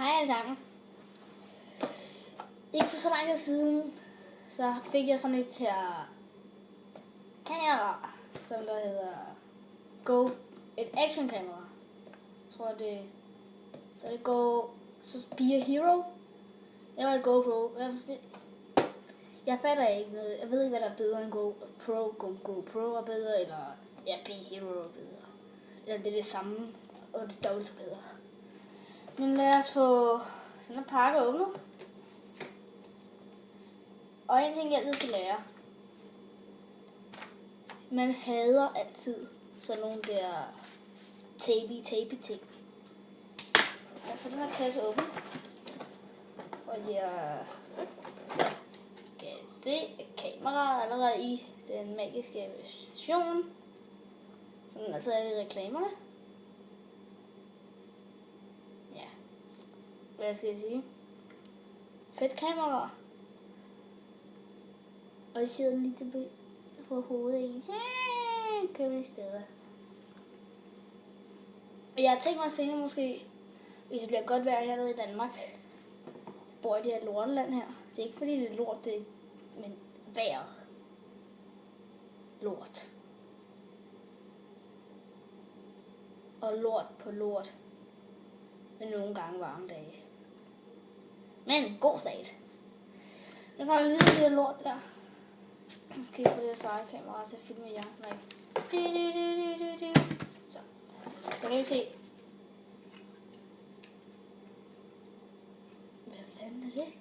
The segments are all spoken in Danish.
Hej alle sammen. Ikke for så lang tid siden, så fik jeg sådan et her kamera, som der hedder et action kamera. Jeg tror så er det Suspire Hero. Det var et GoPro. Jeg fatter ikke noget. Jeg ved ikke, hvad der er bedre end GoPro er bedre, eller P-Hero er bedre. Eller det er det samme, og det er dobbelt så bedre. Men lad os få den her pakke åbnet. Og en ting, jeg altid skal lære. Man hader altid sådan nogle der tapy ting. Lad os få den her kasse åben. Og jeg kan se, at kameraet er allerede i den magiske version. Sådan altså er i reklamerne. Ja. Hvad skal jeg sige? Fedt kamera. Og så sidder den lige tilbage på hovedet i. Køber i stedet. Jeg har tænkt mig senere måske, hvis det bliver godt vejr hernede i Danmark. Jeg bor i det her lorteland her. Det er ikke fordi det er lort, men vejret. Lort. Og lort på lort. Men nogle gange varme dage. Men god stat. Jeg kan lige det der lort der. Okay, få det her seje kamera til at filme jer. Nej. Så kan vi se. Hvad fanden er det?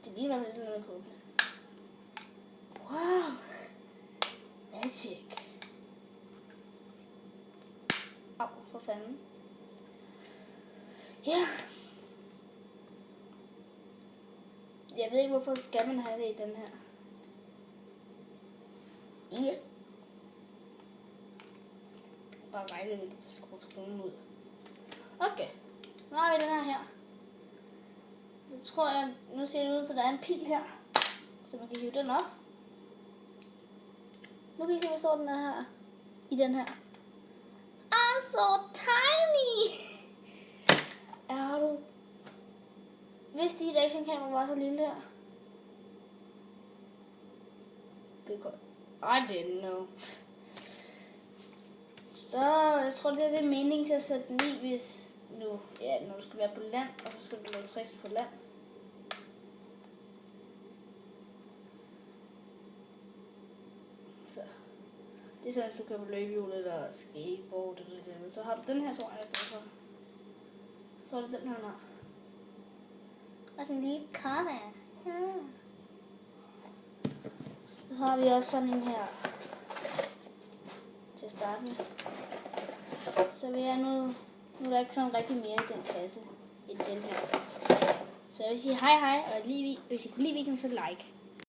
Det ligner lidt noget kåbe. Wow. Magic. Au, for fanden. Ja. Jeg ved ikke, hvorfor skal man have det i den her. Ja. Bare regne, at vi kan skrue skruen ud. Okay. Nu har vi den her. Så tror jeg, nu ser det ud til, at der er en pil her. Så man kan hive den op. Nu kan I se, hvor stor den er her. I den her. I'm so tiny! Er du... Hvis dit actionkamera var så lille her. I didn't know. Så jeg tror, det er meningen til at sætte den i, hvis når du skal være på land, og så skal du lave tricks på land. Så det er sådan, hvis du kan på løbehjul eller skateboard eller det. Så har du den her, tror jeg, så er det den her. Og sådan en lille karne. Ja. Så har vi også sådan en her til at starte med. Så vil jeg nu er der ikke sådan rigtig mere i den kasse end den her. Så jeg vil sige hej, og hvis I kunne lide videoen, så like.